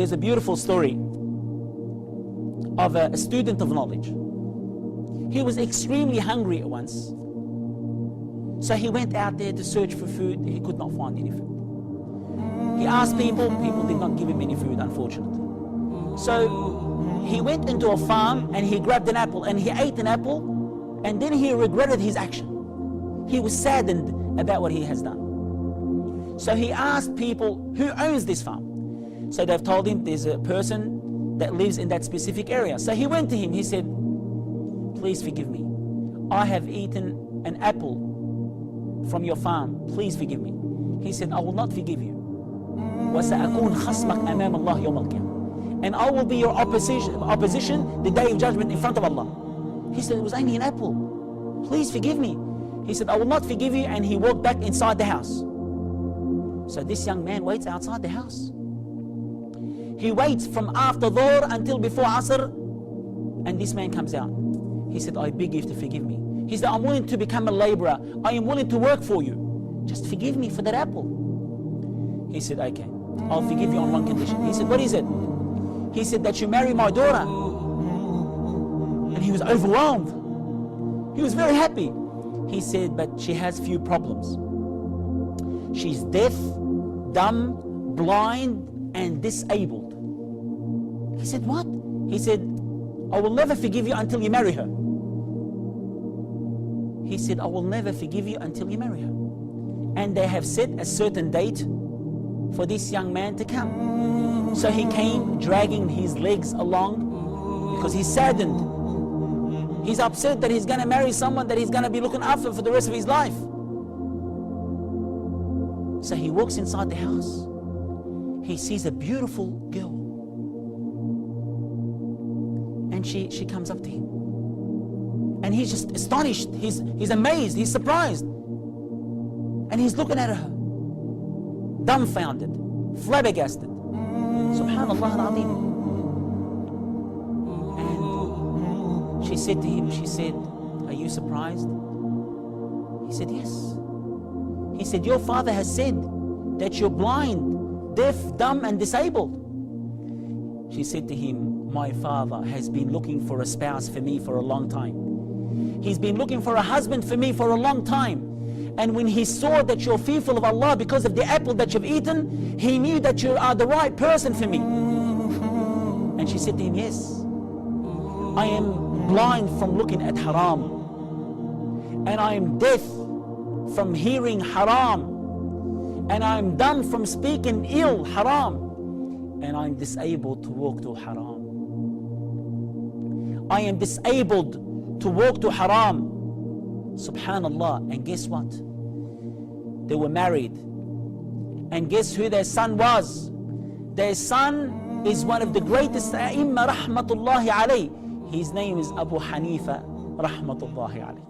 there's a beautiful story of a student of knowledge. He was extremely hungry at once. So he went out there to search for food. He could not find any food. He asked people. People did not give him any food, unfortunately. So he went into a farm and he grabbed an apple and he ate an apple, and then he regretted his action. He was saddened about what he has done. So he asked people, who owns this farm? So they've told him there's a person that lives in that specific area. So he went to him. He said, please forgive me. I have eaten an apple from your farm. Please forgive me. He said, I will not forgive you. وَسَأَكُونْ خَصْمَكْ أَمَامَ اللَّهِ يَوْمَ الْقِيَامَةِ. And I will be your opposition the day of judgment in front of Allah. He said, it was only an apple. Please forgive me. He said, I will not forgive you. And he walked back inside the house. So this young man waits outside the house. He waits from after Dhuhr until before Asr, and this man comes out. He said, I beg you to forgive me. He said, I'm willing to become a laborer. I am willing to work for you. Just forgive me for that apple. He said, okay, I'll forgive you on one condition. He said, what is it? He said, that you marry my daughter. And he was overwhelmed. He was very happy. He said, but she has few problems. She's deaf, dumb, blind, and disabled. He said, what? He said, I will never forgive you until you marry her. He said, I will never forgive you until you marry her. And they have set a certain date for this young man to come. So he came dragging his legs along because he's saddened. He's upset that he's going to marry someone that he's going to be looking after for the rest of his life. So he walks inside the house. He sees a beautiful girl. And she comes up to him. And he's just astonished. He's amazed. He's surprised. And he's looking at her, dumbfounded, flabbergasted. Subhanallah al-Azim. And she said to him, she said, are you surprised? He said, yes. He said, your father has said that you're blind, deaf, dumb, and disabled. She said to him, my father has been looking for a spouse for me for a long time. He's been looking for a husband for me for a long time. And when he saw that you're fearful of Allah because of the apple that you've eaten, he knew that you are the right person for me. And she said to him, yes, I am blind from looking at haram. And I am deaf from hearing haram. And I am dumb from speaking ill haram. And I am disabled to walk to haram. I am disabled to walk to haram. Subhanallah. And guess what? They were married. And guess who their son was? Their son is one of the greatest A'imma rahmatullahi alayh. His name is Abu Hanifa rahmatullahi alayh.